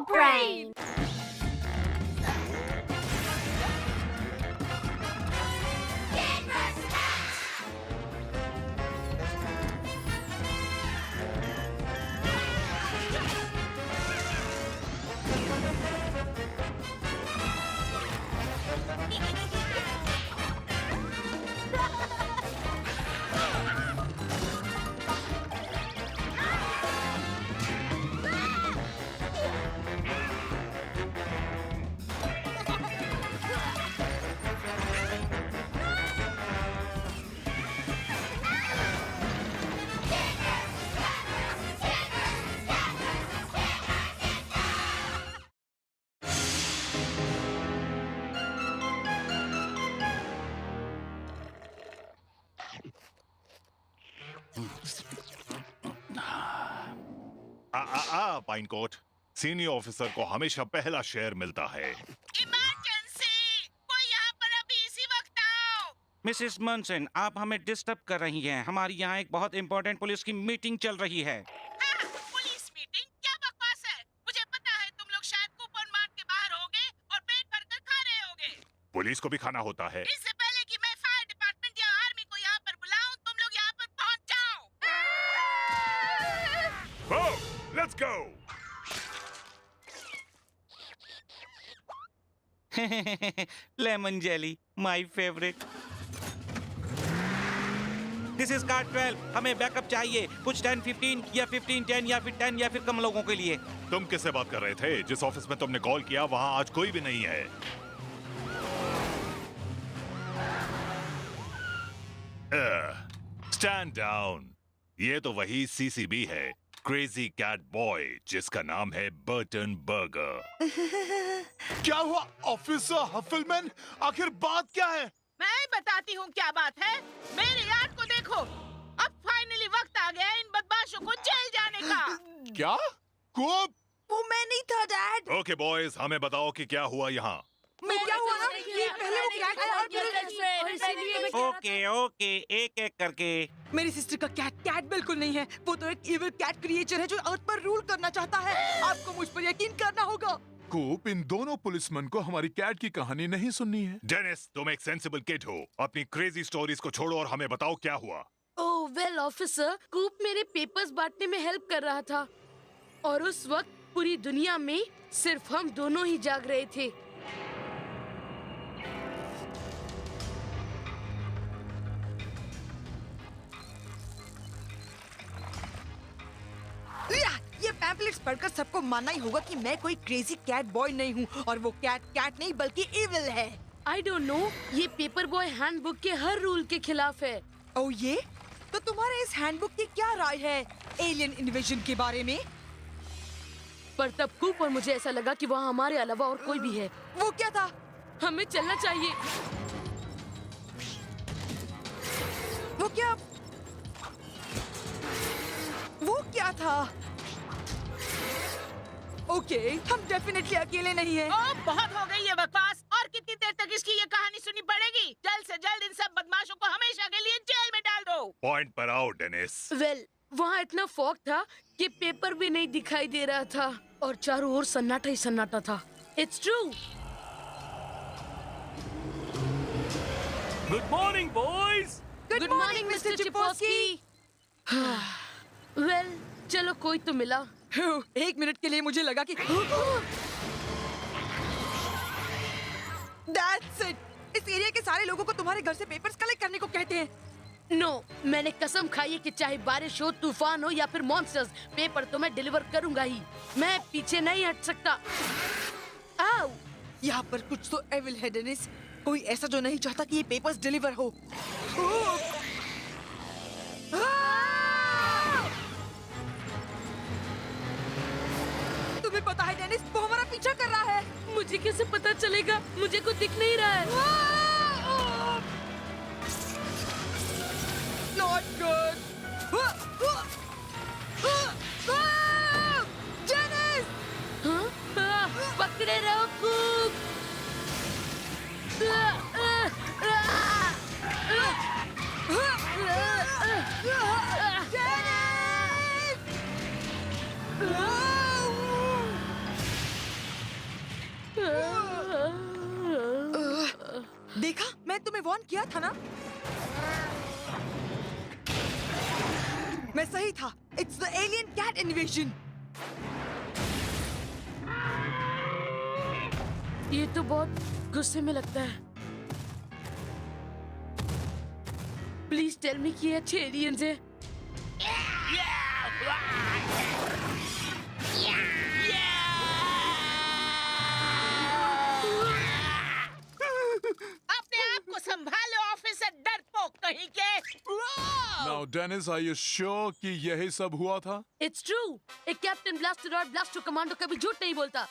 your brain. पाइनकोट, senior officer को हमेशा पहला शेयर मिलता है। इमरजेंसी! कोई यहाँ पर अभी इसी वक्त आओ! मिसेस मनसन, आप हमें डिस्टर्ब कर रही हैं। हमारी यहाँ एक बहुत इंपॉर्टेंट पुलिस की मीटिंग चल रही है। Police meeting? क्या बकवास है? मुझे पता है तुम लोग शायद कूपन मार्ट के बाहर होगे और पेट भरकर खा रहे होगे। पुलिस को भी खाना होता है। इससे पहले कि मैं फायर डिपार्टमेंट या आर्मी को यहाँ पर बुलाऊं, तुम लोग यहाँ पर पहुँच जाओ। Let's go. Lemon jelly, my favourite. This is car 12। हमें बैकअप चाहिए, कुछ 10-15 या 15-10 या फिर 10 या फिर कम लोगों के लिए। तुम किससे बात कर रहे थे? जिस ऑफिस में तुमने कॉल किया वहाँ आज कोई भी नहीं है। Stand down. ये तो वही सीसीबी है, क्रेजी कैट बॉय, जिसका नाम है बर्टन बर्गर। क्या हुआ ऑफिसर हफलमैन? आखिर बात क्या है? मैं बताती हूँ क्या बात है। मेरे यार्ड को देखो। अब फाइनली वक्त आ गया इन बदमाशों को जेल जाने का। क्या? कोप? वो मैं नहीं था डैड। ओके बॉयज, हमें बताओ कि क्या हुआ यहाँ। मैं क्या हुआ ना कि पहले वो कैट था और फिर ओके, एक एक करके। मेरी सिस्टर का कैट बिल्कुल नहीं है। वो तो एक इविल कैट क्रिएचर है जो अर्थ पर रूल करना चाहता है। आपको मुझ पर यकीन करना होगा। कोप, इन दोनों पुलिसमैन को हमारी कैट की कहानी नहीं सुननी है। डेनिस, तुम एक सेंसिबल किड हो। अपनी क्रेजी स्टोरीज को छोड़ो और हमें बताओ क्या हुआ। ओह वेल ऑफिसर, कूप मेरे पेपर्स बांटने में हेल्प कर रहा था और उस वक्त पूरी दुनिया में सिर्फ हम दोनों ही जाग रहे थे। ये पैम्पलेट्स पढ़कर सबको मानना ही होगा कि मैं कोई क्रेजी कैट बॉय नहीं हूँ और वो कैट नहीं बल्कि इविल है। आई डोंट नो, ये पेपर बॉय हैंडबुक के हर रूल के खिलाफ है। ओह ये? तो तुम्हारे इस हैंडबुक की क्या राय है एलियन इन्वेजन के बारे में? पर तब कूप और मुझे ऐसा लगा कि वहाँ हमारे अलावा और कोई भी है। वो क्या था? हमें चलना चाहिए। वो क्या? वो क्या था? ओके, हम डेफिनेटली अकेले नहीं हैं। ओह, बहुत हो गई ये बकवास। और कितनी देर तक इसकी ये कहानी सुनी पड़ेगी? जल्द से जल्द इन सब बदमाशों को हमेशा के लिए जेल में डाल दो। पॉइंट पर आओ डेनिस। वेल, वहाँ इतना फॉग था कि पेपर भी नहीं दिखाई दे रहा था और चारों ओर सन्नाटा ही सन्नाटा था। It's true. Good morning boys. Good morning mister Chiposki. Well, चलो कोई तो मिला। एक मिनट के लिए मुझे लगा कि That's it! इस एरिया के सारे लोगों को तुम्हारे घर से पेपर्स कलेक्ट करने को कहते हैं। नो, मैंने कसम खाई है कि चाहे बारिश हो, तूफान हो या फिर मॉन्स्टर्स, पेपर तो मैं डिलीवर करूंगा ही। मैं पीछे नहीं हट सकता। आओ! यहाँ पर कुछ तो एविल है डेनिस। कोई ऐसा जो नहीं चाहता कि ये पेपर्स डिलीवर हो। तुम्हें पता है डेनिस, वो हमारा पीछा कर रहा है। मुझे कैसे पता चलेगा? मुझे कुछ दिख नहीं रहा है। Not good. डेनिस! हाँ? पकड़े रहो कूप। देखा, मैं तुम्हें वार्न किया था ना। मैं सही था। It's the alien cat invasion. ये तो बहुत गुस्से में लगता है। प्लीज टेल मी कि ये अच्छे एलियंस हैं। अपने आप को संभालो ऑफिसर डरपोक कहीं के। Now, Dennis, are you sure कि यही सब हुआ था? It's true. एक कैप्टन ब्लास्टर और ब्लास्टर कमांडो कभी झूठ नहीं बोलता।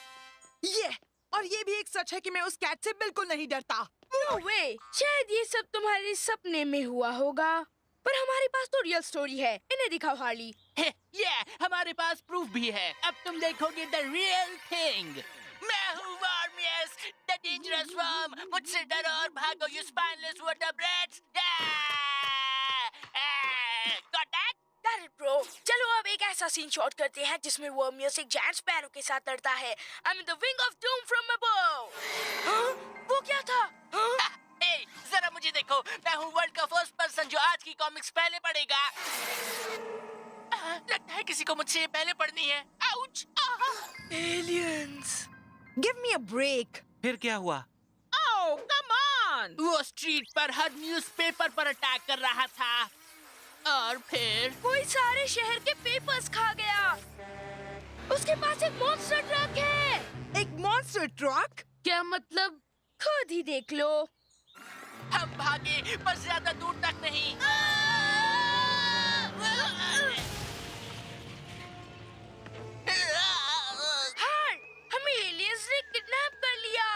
ये और ये भी एक सच है कि मैं उस कैट से बिल्कुल नहीं डरता। नो वे, शायद ये सब तुम्हारे सपने में हुआ होगा, पर हमारे पास तो रियल स्टोरी है। इन्हें दिखाओ हार्ली। ये हमारे पास प्रूफ भी है। अब तुम देखोगे द रियल थिंग। मैं हूँ वर्मियस, द डेंजरस वर्म। मुझसे डरो और भागो, you spineless vertebrates. Got that? Got it, bro. चलो अब एक ऐसा सीन शॉट करते हैं जिसमें वर्मियस एक जायंट स्पैरो के साथ लड़ता है। I'm in the wing of doom from above. हाँ? वो क्या था? हाँ? ए, जरा मुझे देखो। मैं हूँ वर्ल्ड का फर्स्ट पर्सन जो आज की कॉमिक्स पहले पढ़ेगा। लगता है किसी को मुझसे ये पहले पढ़नी है। Ouch! Aliens. Give me a break. फिर क्या हुआ? Oh, come on! वो स्ट्रीट पर हर न्यूज़पेपर पर अटैक कर रहा था। और फिर कोई सारे शहर के पेपर्स खा गया। उसके पास एक मॉन्स्टर ट्रक है। एक मॉन्स्टर ट्रक? क्या मतलब? खुद ही देख लो। हम भागे, पर ज्यादा दूर तक नहीं। हार, हमें एलियंस ने किडनैप कर लिया।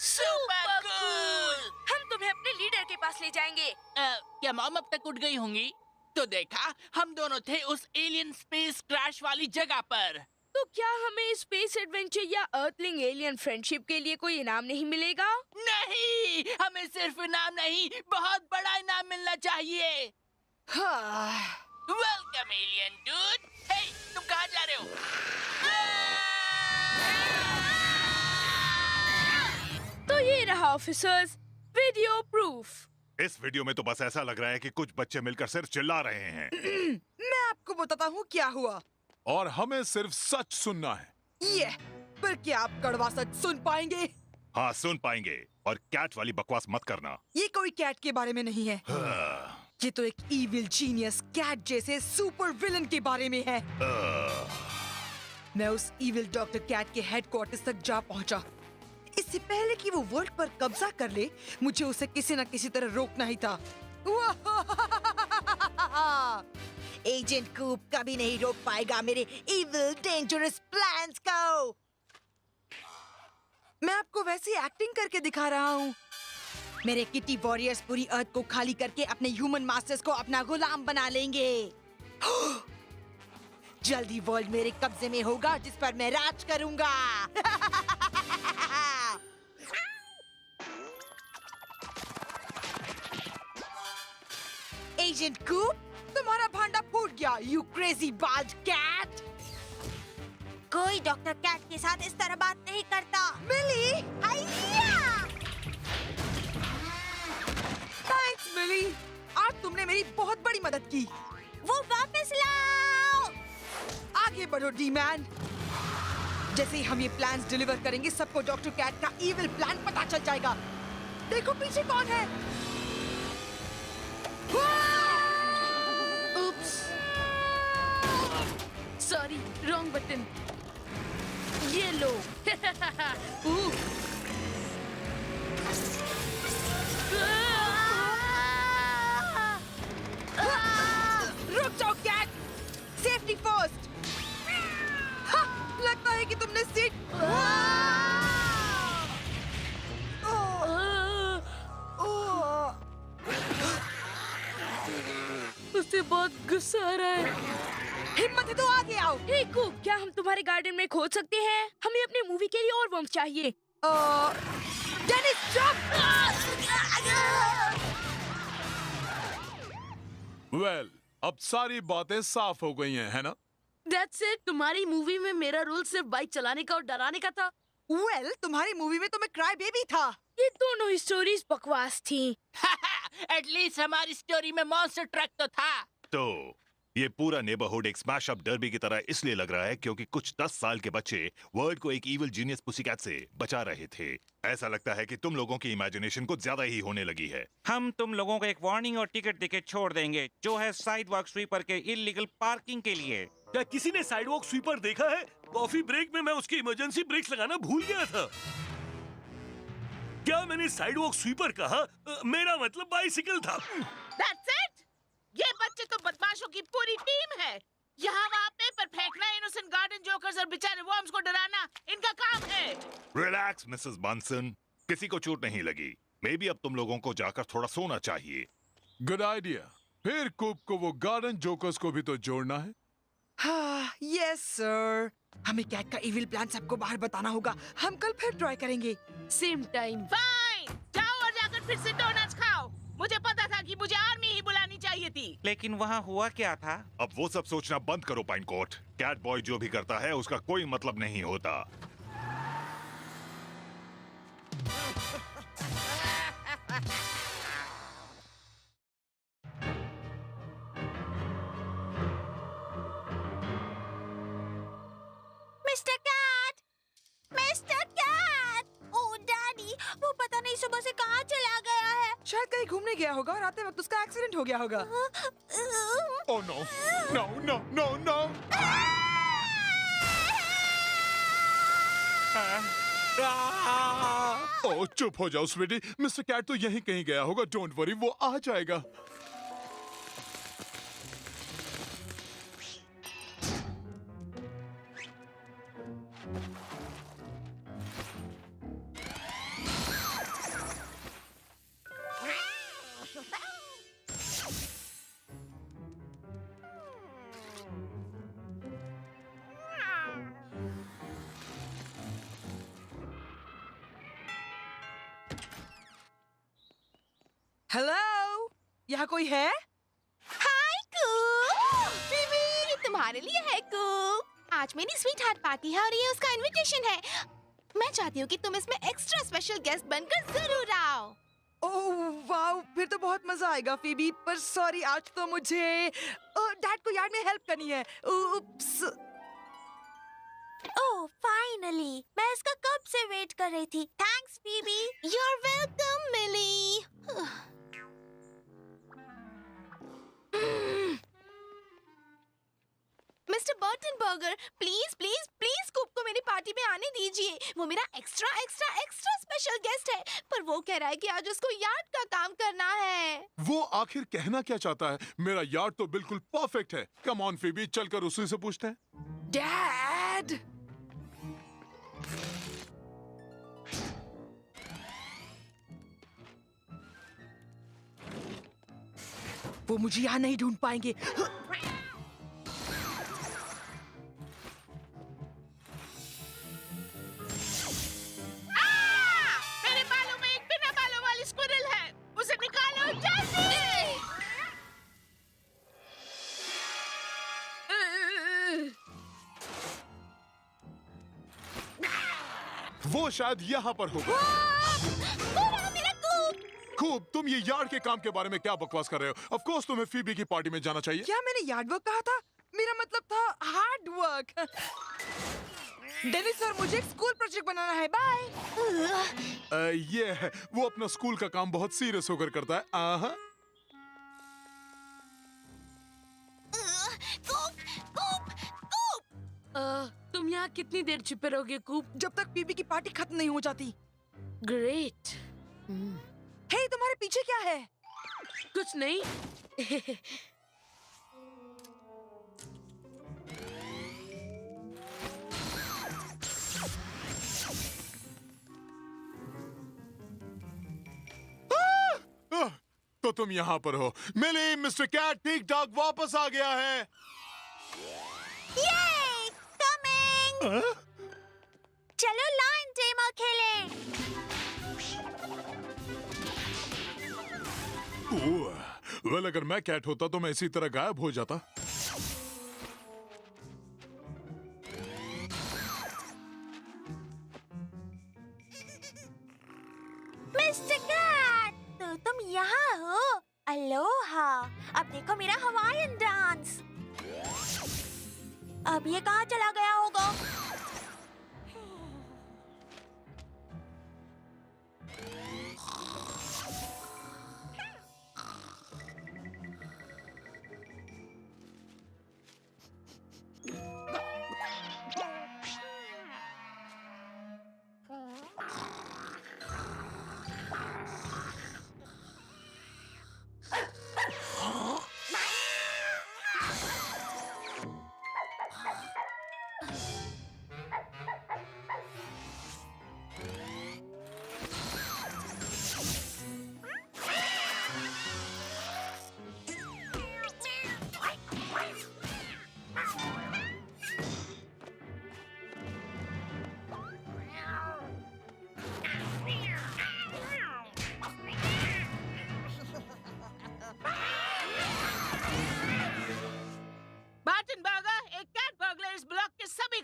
Super cool! हम तुम्हें अपने लीडर के पास ले जाएंगे। क्या मॉम अब तक उठ गई होंगी? तो देखा, हम दोनों थे उस एलियन स्पेस क्रैश वाली जगह पर। तो क्या हमें स्पेस एडवेंचर या अर्थलिंग एलियन फ्रेंडशिप के लिए कोई इनाम नहीं मिलेगा? नहीं, हमें सिर्फ इनाम नहीं, बहुत बड़ा इनाम मिलना चाहिए। Welcome alien dude. हे, तुम कहाँ जा रहे हो? तो ये रहा ऑफिसर्स, वीडियो प्रूफ। इस वीडियो में तो बस ऐसा लग रहा है कि कुछ बच्चे मिलकर सिर्फ चिल्ला रहे हैं। मैं आपको बताता हूँ क्या हुआ। और हमें सिर्फ सच सुनना है। ये, पर क्या आप कड़वा सच सुन पाएंगे? हाँ, सुन पाएंगे। और कैट वाली बकवास मत करना। ये कोई कैट के बारे में नहीं है। ये तो एक इविल जीनियस कैट जैसे सुपर विलन के बारे में है। मैं उस इविल डॉक्टर कैट के हेडक्वार्टर्स तक जा पहुंचा। इससे पहले कि वो वर्ल्ड पर कब्जा कर ले, मुझे उसे किसी न किसी तरह रोकना ही था। एजेंट कूप कभी नहीं रोक पाएगा मेरे इविल डेंजरस प्लान्स को। मैं आपको वैसी एक्टिंग करके दिखा रहा हूँ। मेरे किटी वॉरियर्स पूरी अर्थ को खाली करके अपने ह्यूमन मास्टर्स को अपना गुलाम बना लेंगे। जल्द ही वर्ल्ड मेरे कब्जे में होगा, जिस पर मैं राज करूंगा। एजेंट कूप, तुम्हारा भांडा फूट गया, यू क्रेजी बाल्ड कैट। कोई डॉक्टर कैट के साथ इस तरह बात नहीं करता। मिली, थैंक्स मिली, आज तुमने मेरी बहुत बड़ी मदद की। वो वापस लाओ। आगे बढ़ो डी मैन। जैसे ही हम ये प्लान्स डिलीवर करेंगे, सबको डॉक्टर कैट का इविल प्लान पता चल जाएगा। देखो पीछे कौन है। Oops. Sorry, wrong button. ये लो। रुक जाओ कैट, सेफ्टी फर्स्ट। लगता है कि तुमने सीट। उससे बहुत गुस्सा आ रहा है। हिम्मत है तो आगे आओ। हे कूप, क्या हम तुम्हारे गार्डन में खोद सकते हैं? हमें अपने मूवी के लिए और वर्म्स चाहिए। Dennis stop. वेल, अब सारी बातें साफ हो गई हैं, है ना? That's it. तुम्हारी मूवी में मेरा रोल सिर्फ बाइक चलाने का और डराने का था। वेल, तुम्हारी मूवी में तो मैं क्राई बेबी था। ये दोनों ही स्टोरीज बकवास थी। एटलीस्ट हमारी स्टोरी में मॉन्स्टर ट्रक तो था। तो ये पूरा नेबरहुड एक स्मैश अप डर्बी की तरह इसलिए लग रहा है क्योंकि कुछ 10 साल के बच्चे वर्ल्ड को एक इविल जीनियस पुसीकैट से बचा रहे थे। ऐसा लगता है कि तुम लोगों की इमेजिनेशन कुछ ज्यादा ही होने लगी है। हम तुम लोगों को एक वार्निंग और टिकट देके छोड़ देंगे, जो है साइडवॉक स्वीपर के इलीगल पार्किंग के लिए। क्या किसी ने साइडवॉक स्वीपर देखा है? कॉफी ब्रेक में मैं उसकी इमरजेंसी ब्रेक्स लगाना भूल गया था। क्या मैंने साइडवॉक स्वीपर कहा? मेरा मतलब बाइसिकल था। That's it! ये बच्चे तो बदमाशों की पूरी टीम है। यहाँ वहाँ पेपर फेंकना, इनोसेंट गार्डन जोकर्स और बेचारे वर्म्स को डराना इनका काम है। रिलैक्स मिसेस बांसन, किसी को चोट नहीं लगी। मे बी अब तुम लोगों को जाकर थोड़ा सोना चाहिए। Good idea. फिर कूप को वो गार्डन जोकर्स को भी तो जोड़ना है। हाँ, यस सर। हमें कैट का इविल प्लान सबको बाहर बताना होगा। हम कल फिर ट्राई करेंगे। Same time. फाइन, जाओ और जाकर फिर से डोनट्स खाओ। मुझे पता था कि मुझे आर्मी ही बुलानी चाहिए थी। लेकिन वहाँ हुआ क्या था? अब वो सब सोचना बंद करो पाइन कोट। कैट बॉय जो भी करता है उसका कोई मतलब नहीं होता। Mister cat! Mister cat! Oh daddy, वो पता नहीं सुबह से कहाँ चला गया है। शायद कहीं घूमने गया होगा और आते वक्त उसका एक्सीडेंट हो गया होगा। Oh no, no no no no. Oh चुप हो जाओ स्वीटी, मिस्टर कैट तो यहीं कहीं गया होगा। डोंट वरी, वो आ जाएगा। हेलो, यहाँ कोई है? हाय कूप! ये तुम्हारे लिए है कूप। आज मेरी स्वीट हार्ट पार्टी है और ये उसका इनविटेशन है। मैं चाहती हूँ कि तुम इसमें एक्स्ट्रा स्पेशल गेस्ट बनकर जरूर आओ। ओह वाओ, फिर तो बहुत मजा आएगा फीबी। पर सॉरी, आज तो मुझे डैड को यार्ड में हेल्प करनी है। उप्स। ओह फाइनली, मैं इसका कब से वेट कर रही थी। Thanks Phoebe. You are welcome Millie. Mister Burton Burger, please please please Coop को मेरी पार्टी में आने दीजिए। वो मेरा extra extra extra special guest है, पर वो कह रहा है कि आज उसको यार्ड का काम करना है। वो आखिर कहना क्या चाहता है? मेरा यार्ड तो बिल्कुल परफेक्ट है। कम ऑन फीबी, चलकर उसी से पूछते हैं। डैड! वो मुझे यहाँ नहीं ढूंढ पाएंगे। मेरे बालों में एक बिना बालों वाली स्क्विरल है। उसे निकालो जल्दी। वो शायद यहाँ पर होगा। खूब, तुम ये यार्ड के काम के बारे में क्या बकवास कर रहे हो? ऑफ कोर्स तुम्हें फीबी की पार्टी में जाना चाहिए। क्या मैंने यार्ड वर्क कहा था? मेरा मतलब था हार्ड वर्क। डेनिस सर, मुझे एक स्कूल प्रोजेक्ट बनाना है। बाय। ये है, वो अपना स्कूल का काम बहुत सीरियस होकर करता है। आहा। तुम यहाँ कितनी देर छिपे रहोगे कूप? जब तक पीबी की पार्टी खत्म नहीं हो जाती। ग्रेट। हे, तुम्हारे पीछे क्या है? कुछ नहीं। तो तुम यहाँ पर हो। मिली, मिस्टर कैट ठीक ठाक वापस आ गया है। ये कमिंग। चलो लाइन टेमर खेलें। वेल, अगर मैं कैट होता तो मैं इसी तरह गायब हो जाता। मिस्टर कैट, तो तुम यहाँ हो? अलोहा। अब देखो मेरा हवाईयन डांस। अब ये कहाँ चला गया होगा?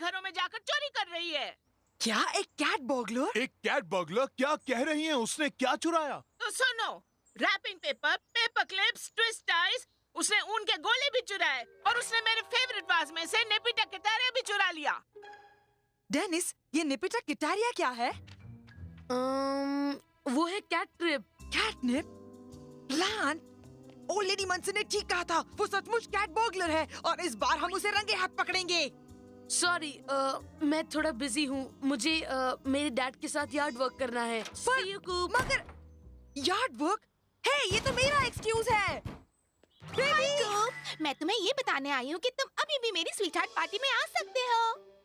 घरों में जाकर चोरी कर रही है। क्या एक कैट बर्गलर? एक कैट बर्गलर? क्या कह रही हैं? उसने क्या चुराया? तो सुनो, wrapping paper, paper clips, twist ties, उसने ऊन के गोले भी चुराए और उसने मेरे फेवरेट वाज में से नेपिटा किटारिया भी चुरा लिया। डेनिस, ये नेपिटा किटारिया क्या है? वो है cat trip. Catnip? Plant? Old lady Munson ने ठीक कहा था, वो सचमुच कैट बर्गलर है और इस बार हम उसे रंगे हाथ पकड़ेंगे। सॉरी, मैं थोड़ा बिजी हूँ। मुझे मेरे डैड के साथ यार्ड वर्क करना है। पर मगर यार्ड वर्क? हे, ये तो मेरा एक्सक्यूज है। मैं तुम्हें ये बताने आई हूँ कि तुम अभी भी मेरी स्वीटहार्ट पार्टी में आ सकते हो।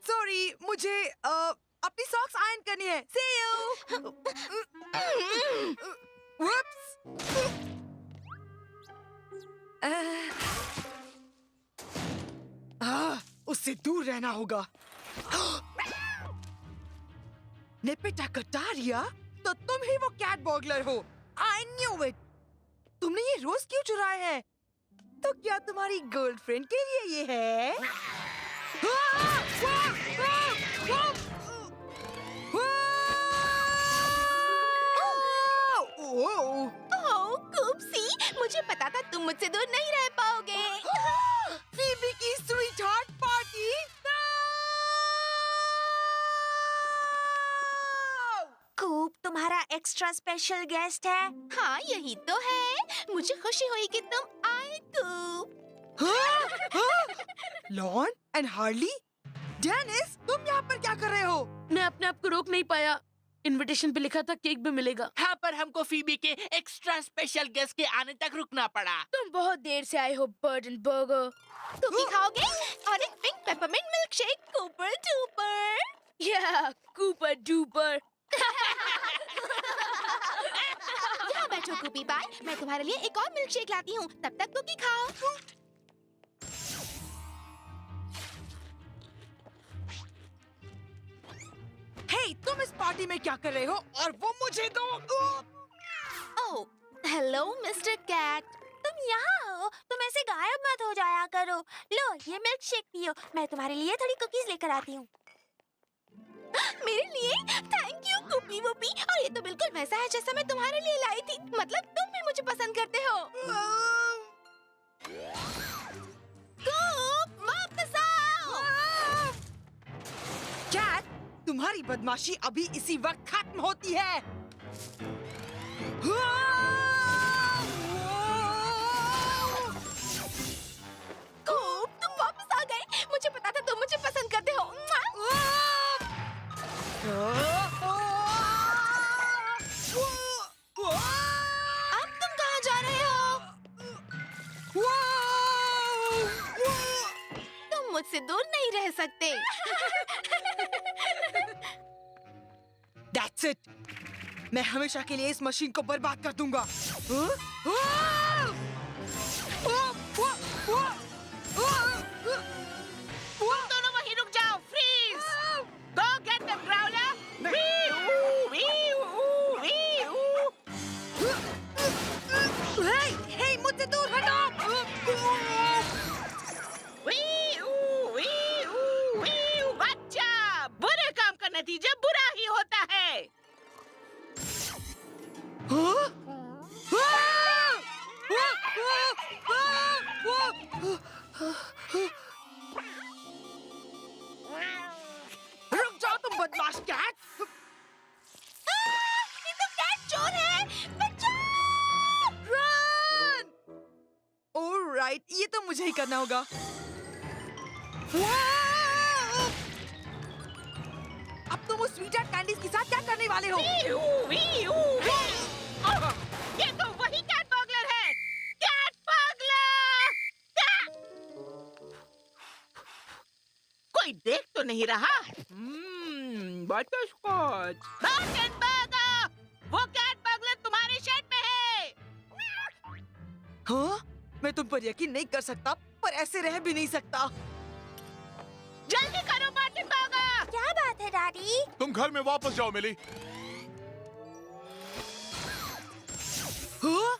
सॉरी, मुझे अपनी सॉक्स आयरन करनी है। See you. Whoops. उससे दूर रहना होगा। नेपिटा किटारिया, तो तुम ही वो कैट बर्गलर हो। I knew it. तुमने ये रोज क्यों चुराए हैं? तो क्या तुम्हारी गर्लफ्रेंड के लिए ये है? ओह, कूप्सी, मुझे पता था तुम मुझसे दूर नहीं रह पाओगे। फीबी की स्वीटहार्ट पार्टी? कूप तुम्हारा एक्स्ट्रा स्पेशल गेस्ट है। हाँ, यही तो है। मुझे खुशी हुई कि तुम आए, Coop. Lawn and Harley? Dennis, तुम यहाँ पर क्या कर रहे हो? मैं अपने आप को रोक नहीं पाया। इनविटेशन पे लिखा था केक भी मिलेगा। हाँ, पर हमको फीबी के एक्स्ट्रा स्पेशल गेस्ट के आने तक रुकना पड़ा। तुम बहुत देर से आए हो, बर्ड एंड बर्गर। तुम भी खाओगे? और एक pink peppermint milk shake, Cooper duper. या कूपर डूपर। यहाँ बैठो कूपी बाय, मैं तुम्हारे लिए एक और मिल्क शेक लाती हूँ। तब तक कुकी खाओ। हे, तुम इस पार्टी में क्या कर रहे हो? और वो मुझे दो। ओह, हेलो मिस्टर कैट। तुम यहाँ हो? तुम ऐसे गायब मत हो जाया करो। लो, ये मिल्क शेक पियो। मैं तुम्हारे लिए थोड़ी कुकीज लेकर आती हूँ। मेरे लिए? थैंक यू कूपी वूपी। और ये तो बिल्कुल वैसा है जैसा मैं तुम्हारे लिए लाई थी। मतलब तुम भी मुझे पसंद करते हो। कूप, वापस आओ। कैट, तुम्हारी बदमाशी अभी इसी वक्त खत्म होती है। कूप, तुम वापस आ गए। मुझे पता था तुम मुझे पसंद करते हो। अब तुम कहाँ जा रहे हो? तुम मुझसे दूर नहीं रह सकते। That's it. मैं हमेशा के लिए इस मशीन को बर्बाद कर दूंगा। तुम दोनों वहीं रुक जाओ। Freeze. Go get them, Growler. Hey, मुझसे दूर हटो। बच्चा, बुरे काम का नतीजा बुरा ही होता है। बदमाश कैट! ये तो कैट चोर है। बचाओ! रन! ऑलराइट, ये तो मुझे ही करना होगा। वाह! अब तुम उस स्वीट कैंडीज के साथ क्या करने वाले हो? ये तो वही कैट बर्गलर है। Cat burglar! कोई देख तो नहीं रहा। बटरस्कॉच। बर्गनबर्गर! वो कैट बर्गलर तुम्हारे शेड में है। हाँ? मैं तुम पर यकीन नहीं कर सकता, पर ऐसे रह भी नहीं सकता। जल्दी करो बर्गनबर्गर! क्या बात है डैडी? तुम घर में वापस जाओ मिली। हाँ?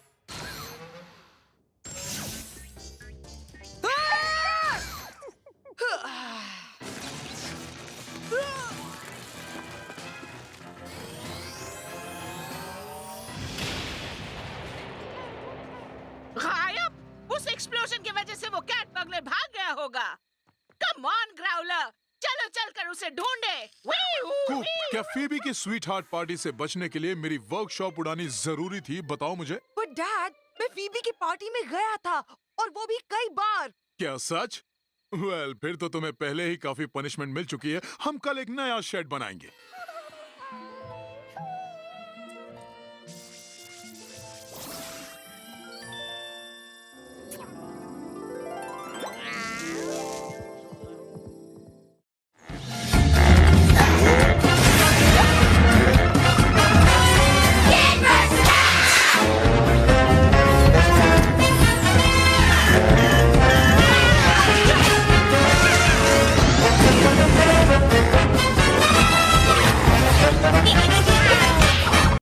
गायब! उस एक्सप्लोजन की वजह से वो कैट बर्गलर भाग गया होगा। कम ऑन ग्राउलर, चलो चलकर उसे ढूंढे। कूप, क्या फीबी की स्वीट हार्ट पार्टी से बचने के लिए मेरी वर्कशॉप उड़ानी जरूरी थी? बताओ मुझे। पर डैड, मैं फीबी की पार्टी में गया था और वो भी कई बार। क्या सच? फिर तो तुम्हें पहले ही काफी पनिशमेंट मिल चुकी है। हम कल एक नया शेड बनाएंगे।